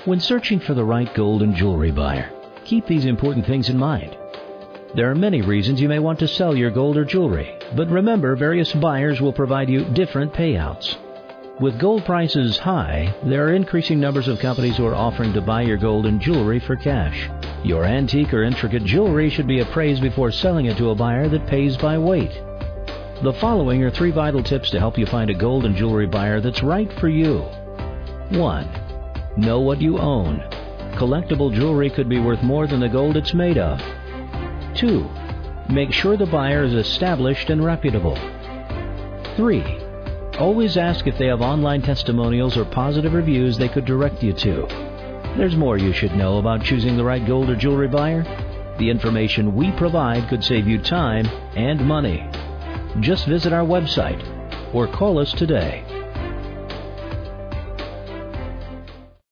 When searching for the right gold and jewelry buyer, keep these important things in mind. There are many reasons you may want to sell your gold or jewelry, but remember, various buyers will provide you different payouts. With gold prices high, there are increasing numbers of companies who are offering to buy your gold and jewelry for cash. Your antique or intricate jewelry should be appraised before selling it to a buyer that pays by weight. The following are 3 vital tips to help you find a gold and jewelry buyer that's right for you. 1. Know what you own. Collectible jewelry could be worth more than the gold it's made of. 2. Make sure the buyer is established and reputable. 3. Always ask if they have online testimonials or positive reviews they could direct you to. There's more you should know about choosing the right gold or jewelry buyer. The information we provide could save you time and money. Just visit our website or call us today.